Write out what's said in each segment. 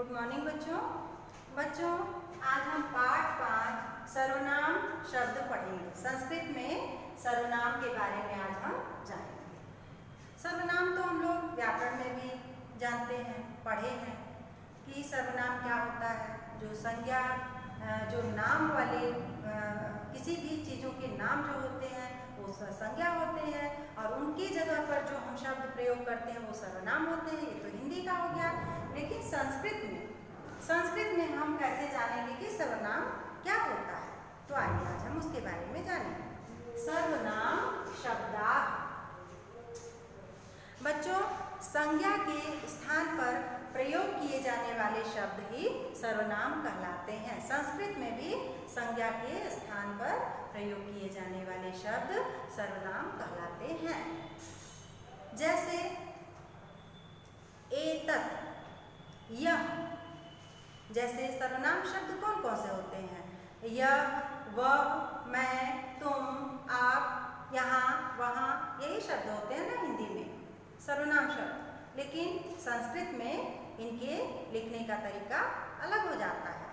Good morning बच्चों आज हम पाठ 5 सर्वनाम शब्द पढ़ेंगे। संस्कृत में सर्वनाम के बारे में आज हम जानेंगे। सर्वनाम तो हम लोग व्याकरण में भी जानते हैं, पढ़े हैं कि सर्वनाम क्या होता है। जो संज्ञा जो नाम वाले किसी भी चीज़ों के नाम जो होते हैं वो संज्ञा होते हैं और उनकी जगह पर जो हम शब्द प्रयोग करते हैं वो सर्वनाम होते हैं। ये तो हिंदी का हो गया, लेकिन संस्कृत में हम कैसे जानेंगे कि सर्वनाम क्या होता है। तो आइए आज हम उसके बारे में जानेंगे। सर्वनाम शब्दार्थ। बच्चों, संज्ञा के स्थान पर प्रयोग किए जाने वाले शब्द ही सर्वनाम कहलाते हैं। संस्कृत में भी संज्ञा के स्थान पर प्रयोग किए जाने वाले शब्द सर्वनाम कहलाते हैं। जैसे एतत्, यह जैसे सर्वनाम शब्द कौन कौन से होते हैं? यह, वह, मैं, तुम, आप, यहाँ, वहाँ, यही शब्द होते हैं ना हिंदी में सर्वनाम शब्द। लेकिन संस्कृत में इनके लिखने का तरीका अलग हो जाता है।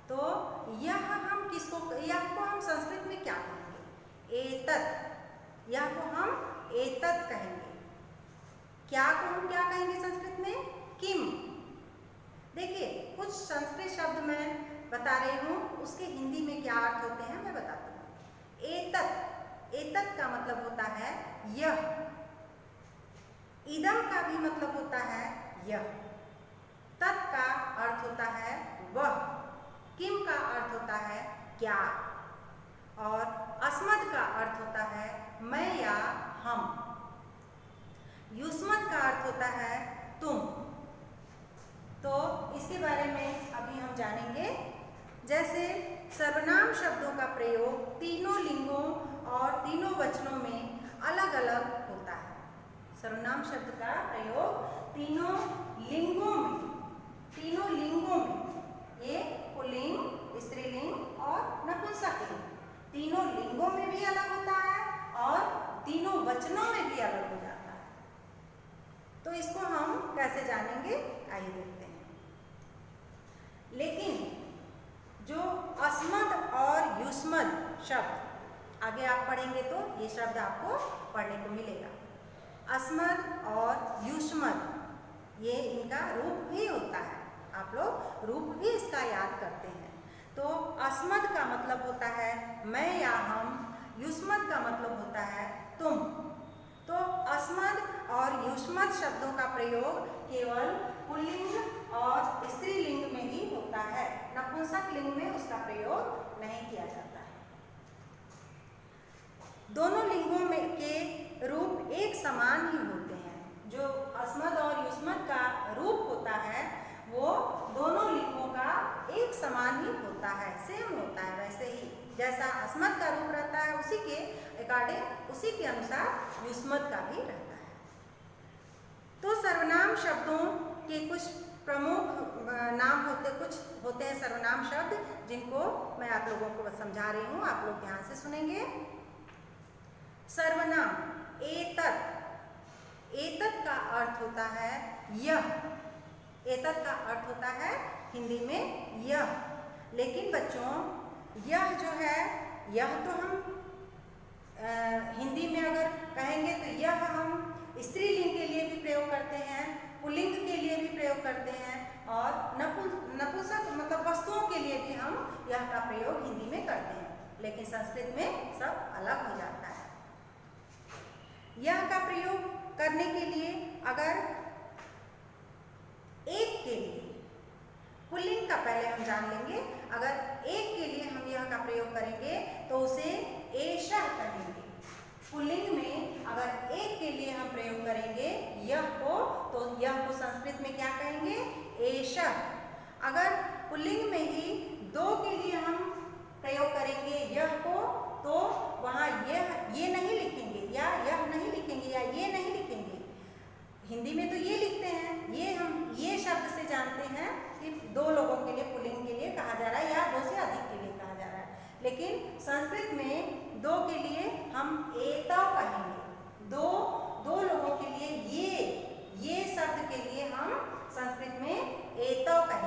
तो यह हम यह को हम संस्कृत में क्या कहेंगे? एतत्। यह को हम एतत् कहेंगे। क्या को हम क्या कहेंगे संस्कृत में? किम। देखिए, कुछ संस्कृत शब्द मैं बता रही हूँ, उसके हिंदी में क्या अर्थ होते हैं मैं बताती हूँ। एतत् का मतलब होता है यह। इदम का भी मतलब होता है यह। तत् का अर्थ होता है वह। किम का अर्थ होता है क्या। और अस्मत् का अर्थ होता है मैं या हम। युष्मत् का अर्थ होता है तुम। तो इसके बारे में अभी हम जानेंगे। जैसे सर्वनाम शब्दों का प्रयोग तीनों लिंगों और तीनों वचनों में अलग अलग होता है। सर्वनाम शब्द का प्रयोग तीनों लिंगों में, ये पुल्लिंग, स्त्रीलिंग और नपुंसकलिंग, तीनों लिंगों में भी अलग होता है और तीनों वचनों में भी अलग हो जाता है। तो इसको हम कैसे जानेंगे, आइए देखते हैं। लेकिन जो अस्मद और युष्मद शब्द आगे आप पढ़ेंगे तो ये शब्द आपको पढ़ने को मिलेगा। अस्मद और युष्मद ये इनका रूप भी होता है। आप लोग रूप भी इसका याद करते हैं। तो अस्मद का मतलब होता है मैं या हम, युष्मद का मतलब होता है तुम। तो अस्मद और युष्मद शब्दों का प्रयोग केवल पुल्लिंग और स्त्रीलिंग में ही होता है। नपुंसक लिंग में उसका प्रयोग नहीं किया जाता है। दोनों लिंगों में के रूप एक समान ही होते हैं। जो अस्मद और युष्मद का रूप होता है वो दोनों लिंगों का एक समान ही होता है, सेम होता है। वैसे ही जैसा अस्मद का रूप रहता है उसी के अकॉर्डिंग, उसी के अनुसार युष्मद का भी रहता है। तो सर्वनाम शब्दों के कुछ प्रमुख नाम कुछ होते हैं सर्वनाम शब्द, जिनको मैं आप लोगों को समझा रही हूँ, आप लोग ध्यान से सुनेंगे। सर्वनाम एतत् का अर्थ होता है यह। एतत् का अर्थ होता है हिंदी में यह। लेकिन बच्चों, यह जो है, यह तो हम हिंदी में अगर कहेंगे तो यह हम स्त्रीलिंग के लिए भी प्रयोग करते हैं, पुल्लिंग के लिए भी प्रयोग करते हैं और नपुंसक मतलब वस्तुओं के लिए भी हम यह का प्रयोग हिंदी में करते हैं। लेकिन संस्कृत में सब अलग हो जाता है। यह का प्रयोग करने के लिए अगर एक के लिए, पुल्लिंग का पहले हम जान लेंगे। अगर एक के लिए हम यह का प्रयोग करेंगे तो उसे एषः कहेंगे। पुल्लिंग में अगर एक के लिए हम प्रयोग करेंगे यह को, तो यह को संस्कृत में क्या कहेंगे? एषः। अगर पुल्लिंग में ही दो के लिए हम प्रयोग करेंगे यह को, तो वहाँ ये नहीं लिखेंगे या यह नहीं लिखेंगे या ये नहीं लिखेंगे। हिंदी में तो ये लिखते हैं, हम ये शब्द से जानते हैं कि दो लोगों के लिए, पुल्लिंग के लिए कहा जा रहा है या दो से अधिक के लिए कहा जा रहा है। लेकिन संस्कृत में दो के लिए हम एतौ कहेंगे। दो लोगों के लिए ये शब्द के लिए हम संस्कृत में एतौ कहेंगे।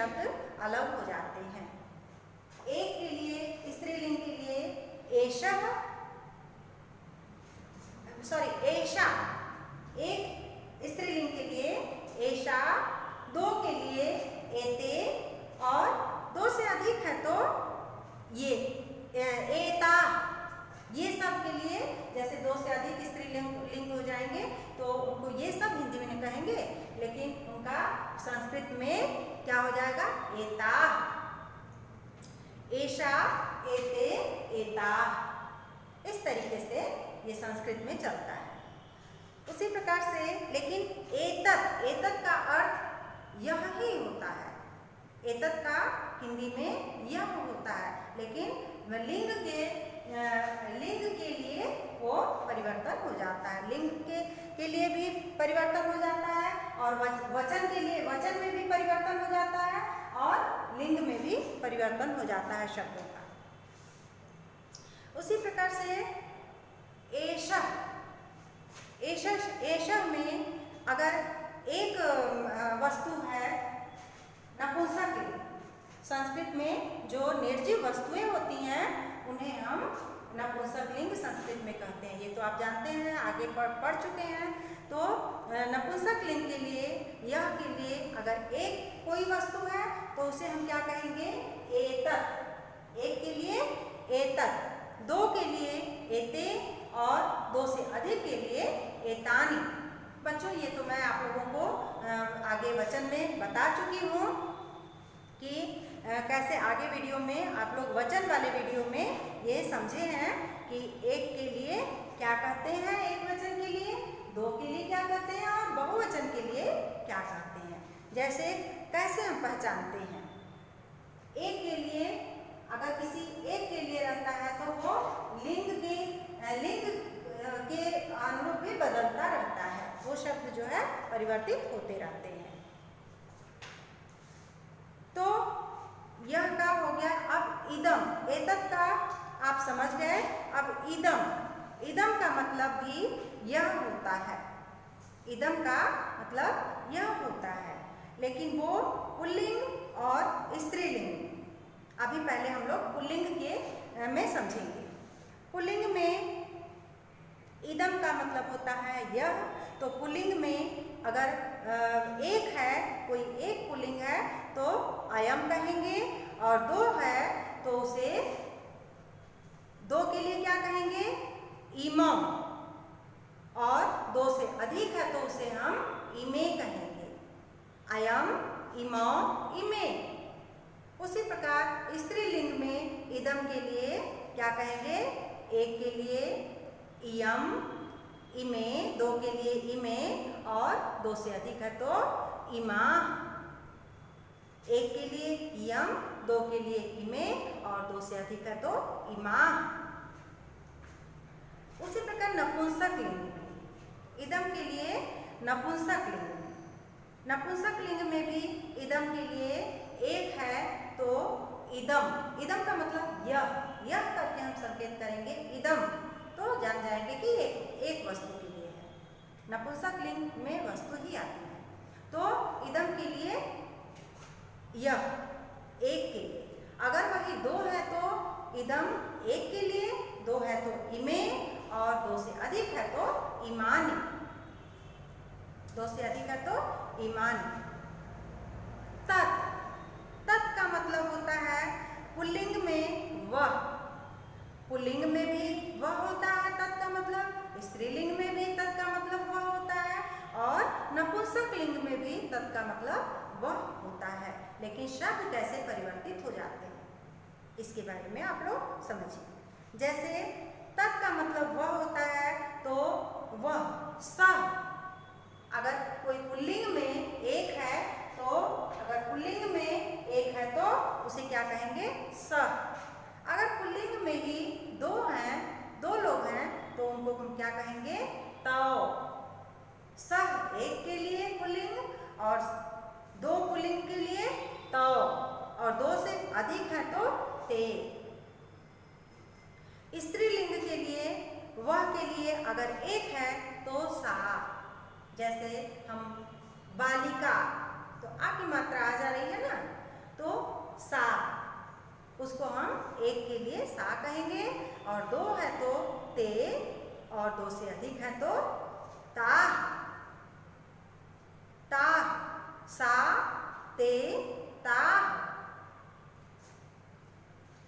शब्द अलग हो जाते हैं। एक के लिए स्त्रीलिंग के लिए एषः, एषा, एक स्त्रीलिंग के लिए एषा, दो के लिए एते, और दो से अधिक है तो ये एता। ये सब के लिए जैसे दो से अधिक स्त्रीलिंग हो जाएंगे तो उनको ये सब हिंदी में नहीं कहेंगे, लेकिन उनका संस्कृत में क्या हो जाएगा, एता, एषा, एते, एता। इस तरीके से ये संस्कृत में चलता है। उसी प्रकार से लेकिन एतत्, एतत् का अर्थ यह ही होता है। एतत् का हिंदी में यह होता है, लेकिन लिंग के लिए वो परिवर्तन हो जाता है। लिंग के लिए भी परिवर्तन हो जाता है, और वचन के लिए, वचन में भी परिवर्तन हो जाता है, और लिंग में भी परिवर्तन हो जाता है शब्दों का। उसी प्रकार से एषः, एषः में अगर एक वस्तु है नपुंसक लिंग, संस्कृत में जो निर्जीव वस्तुएं होती हैं उन्हें हम नपुंसक लिंग संस्कृत में कहते हैं। ये तो आप जानते हैं, आगे पढ़ चुके हैं। तो नपुंसक लिंग के लिए, यह के लिए अगर एक कोई वस्तु है तो उसे हम क्या कहेंगे, एतत्। एक के लिए एतत्, दो के लिए एते, और दो से अधिक के लिए एतानि। बच्चों ये तो मैं आप लोगों को आगे वचन में बता चुकी हूँ कि कैसे आगे वीडियो में आप लोग वचन वाले वीडियो में ये समझे हैं कि एक के लिए क्या कहते हैं, एक वचन के लिए, दो के लिए क्या कहते हैं, और बहुवचन के लिए क्या कहते हैं। जैसे कैसे हम पहचानते हैं, एक के लिए अगर किसी एक के लिए रहता है तो वो लिंग के अनुरूप भी बदलता रहता है। वो शब्द जो है परिवर्तित होते रहते हैं। तो यह का हो गया। अब इदम, एतत् का आप समझ गए। अब इदम, इदम का मतलब भी यह होता है। इदम का मतलब यह होता है, लेकिन वो पुल्लिंग और स्त्रीलिंग। अभी पहले हम लोग पुल्लिंग के में समझेंगे। पुल्लिंग में इदम का मतलब होता है यह। तो पुल्लिंग में अगर एक है, कोई एक पुल्लिंग है तो अयम कहेंगे, और दो है तो उसे, दो के लिए क्या कहेंगे, इमम, और दो से अधिक है तो उसे हम इमे कहेंगे, अयम, इमौ, इमे। उसी प्रकार स्त्रीलिंग में इदम के लिए क्या कहेंगे, एक के लिए इयम, इमे, दो के लिए इमे, और दो से अधिक है तो इमा। एक के लिए इयम, दो के लिए इमे, और दो से अधिक है तो इमा। उसी प्रकार नपुंसक लिंग में इदम के लिए नपुंसक लिंग, नपुंसक लिंग में भी इदम के लिए एक है तो इदम, इदम का मतलब यह करके हम संकेत करेंगे इदम, तो जान जाएंगे कि एक वस्तु के लिए है। नपुंसक लिंग में वस्तु ही आती है। तो इदम के लिए यह, एक के लिए। अगर वही दो है तो इदम एक के लिए, दो है तो इमे, और दो से अधिक है तो इमानी, दो से अधिक है तो इमानी। तत्, तत् का मतलब होता है पुल्लिंग में वह, पुल्लिंग में भी वह होता है तत् का मतलब, स्त्रीलिंग में भी तत् का मतलब वह होता है, और नपुंसक लिंग में भी तत् का मतलब वह होता है। लेकिन शब्द कैसे परिवर्तित हो जाते हैं इसके बारे में आप लोग समझिए। जैसे तत् का मतलब वह होता है तो वह, सह, अगर कोई पुल्लिंग में एक है तो, अगर पुल्लिंग में एक है तो उसे क्या कहेंगे, सह। अगर पुल्लिंग में ही दो हैं, दो लोग हैं तो उनको हम क्या कहेंगे, तौ। सह एक के लिए पुल्लिंग, और दो पुल्लिंग के लिए तौ, और दो से अधिक है तो ते। स्त्रीलिंग के लिए, वह के लिए अगर एक है तो सा। जैसे हम बालिका, तो आ की मात्रा आ जा रही है ना, तो सा, उसको हम एक के लिए सा कहेंगे, और दो है तो ते, और दो से अधिक है तो ता, ता, सा, ते, ता।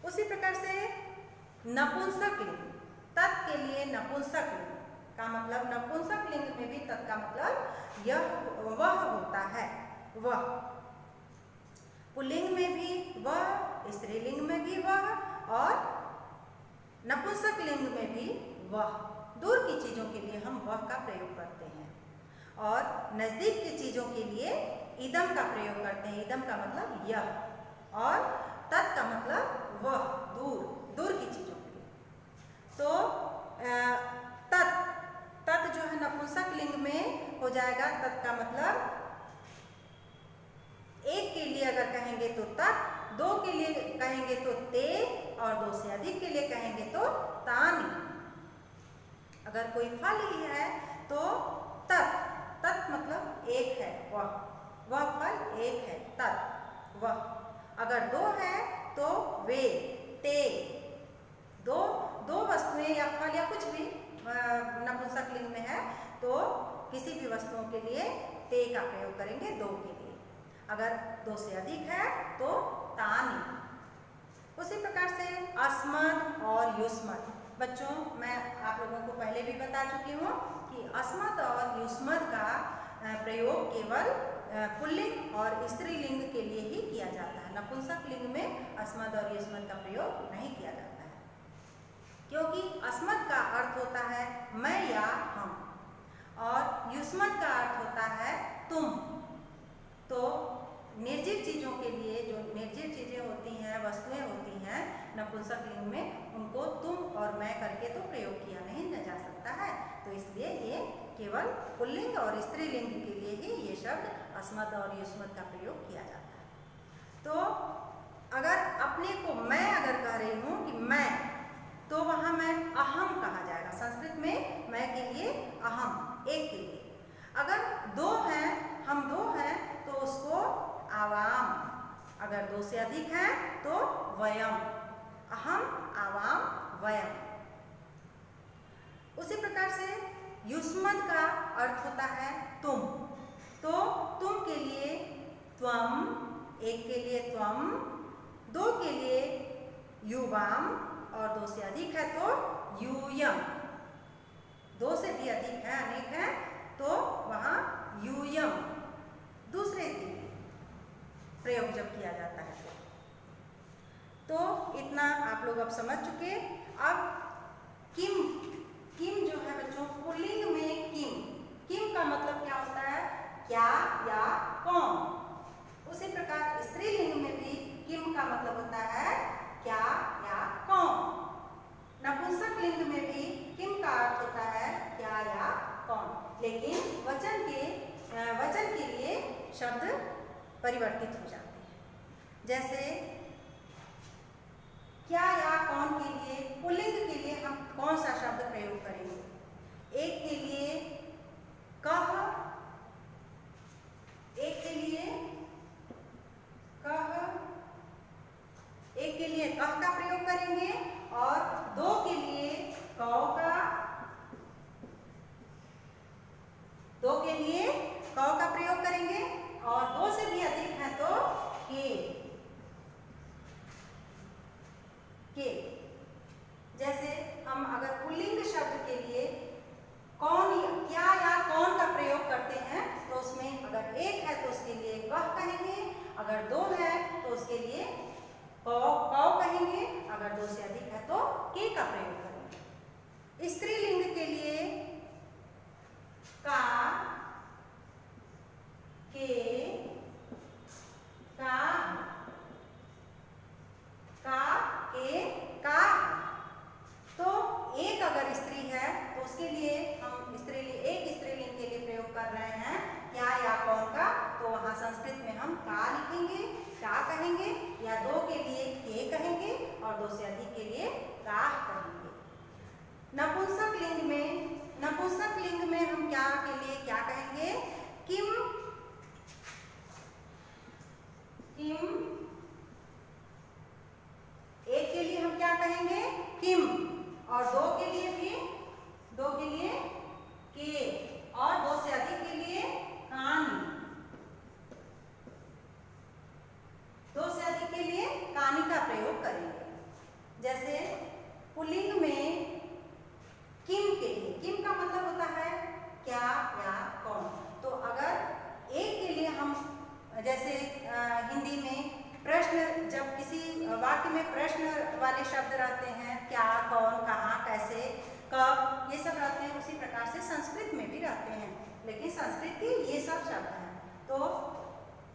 उसी प्रकार से नपुंसक लिंग, तत् के लिए नपुंसक लिंग का मतलब, नपुंसक लिंग में भी तत् का मतलब यह वह होता है, वह। पुल्लिंग में भी वह, स्त्रीलिंग में भी वह, और नपुंसक लिंग में भी वह। दूर की चीजों के लिए हम वह का प्रयोग करते हैं, और नजदीक की चीजों के लिए इदम का प्रयोग करते हैं। इदम का मतलब यह, और तत् का मतलब वह, दूर, दूर की चीजों के लिए। तो तत्, तत् जो है नपुंसक लिंग में हो जाएगा। तत् का मतलब एक के लिए अगर कहेंगे तो तत्, दो के लिए कहेंगे तो ते, और दो से अधिक के लिए कहेंगे तो तानि। अगर कोई फल ही है तो तत्, तत् मतलब एक है, वह फल एक है, तत्, वह। अगर दो है तो वे, ते, दो वस्तुएं या फल या कुछ भी नपुंसक लिंग में है तो किसी भी वस्तुओं के लिए ते का प्रयोग करेंगे, दो के लिए। अगर दो से अधिक है तो तानि। उसी प्रकार से अस्मद और युष्मद। बच्चों, मैं आप लोगों को पहले भी बता चुकी हूँ कि अस्मद और युष्मद का प्रयोग केवल पुल्लिंग और स्त्रीलिंग के लिए ही किया जाता है। नपुंसक लिंग में अस्मद और युष्मद का प्रयोग नहीं किया जाता है, क्योंकि अस्मद का अर्थ होता है मैं या हम, और युष्मद का अर्थ होता है तुम। तो निर्जीव चीजों के लिए, जो निर्जीव चीजें होती हैं, वस्तुएं होती हैं नपुंसक लिंग में, उनको तुम और मैं करके तो प्रयोग किया नहीं जा सकता है। तो इसलिए ये केवल पुल्लिंग और स्त्रीलिंग के लिए ही ये शब्द अस्मद और युष्मद का प्रयोग किया जाता है। तो अगर अपने को मैं अगर कह रही हूँ कि मैं, तो वहां मैं अहम कहा जाएगा। संस्कृत में मैं के लिए अहम, एक के लिए। अगर दो हैं, हम दो हैं, तो उसको आवाम। अगर दो से अधिक है तो वयम, अहम, आवाम, वयम। उसी प्रकार से युष्मद का अर्थ होता है तुम। तो तुम के लिए त्वम, एक के लिए त्वम, दो के लिए युवाम, और दो से अधिक है तो यूयम। दो से भी अधिक है, अनेक है, तो वहां यूयम दूसरे के लिए प्रयोग जब किया जाता है तो इतना आप लोग अब समझ चुके। अब किम, किम जो है बच्चों, पुल्लिंग में किम, किम का मतलब क्या होता है, क्या या कौन। उसी प्रकार स्त्रीलिंग में भी किम का मतलब होता है क्या या कौन। नपुंसक लिंग में भी किम का अर्थ होता है क्या या कौन, लेकिन वचन के लिए शब्द परिवर्तित हो जाते हैं। जैसे क्या या कौन के लिए, पुल्लिंग के लिए हम कौन सा शब्द प्रयोग करेंगे? एक के लिए कह, एक के लिए कह, एक के लिए कह का प्रयोग करेंगे, और दो के लिए कौ का, दो के लिए कौ का प्रयोग करेंगे, और दो से भी अधिक है तो के। जैसे हम अगर पुल्लिंग शब्द के लिए कौन, क्या या कौन का प्रयोग करते हैं तो उसमें अगर एक है तो उसके लिए वह कहेंगे, अगर दो है तो उसके लिए कौ कहेंगे, अगर दो से अधिक है तो के का प्रयोग करेंगे। स्त्रीलिंग के लिए का, के, का, के, का। तो एक अगर स्त्री है तो उसके लिए हम एक स्त्रीलिंग के लिए प्रयोग कर रहे हैं क्या या कौन का, तो वहां संस्कृत में हम का लिखेंगे, का कहेंगे, या दो के लिए के कहेंगे, और दो से अधिक के लिए का कहेंगे। नपुंसक लिंग में हम क्या के लिए क्या कहेंगे, किम, किम, वाले शब्द रहते हैं, क्या, कौन, कहाँ, कैसे, कब, ये सब रहते हैं। उसी प्रकार से संस्कृत में भी रहते हैं, लेकिन संस्कृत के ये सब शब्द हैं। तो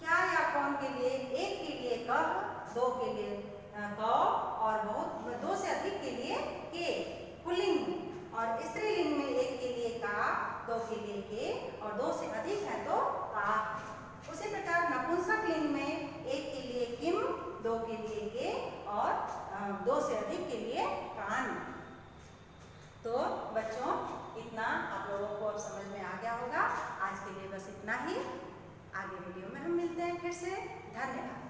क्या या कौन के लिए एक के लिए कह, दो के लिए कौ, और बहुत दो से अधिक के लिए के पुल्लिंग में, और स्त्रीलिंग में एक के लिए का, दो के लिए के, और दो से अधिक है तो का। उसी प्रकार नपुंसक लिंग में एक के लिए किम, दो के लिए के, और दो से अधिक के लिए कान। तो बच्चों इतना आप लोगों को अब समझ में आ गया होगा। आज के लिए बस इतना ही। आगे वीडियो में हम मिलते हैं फिर से। धन्यवाद।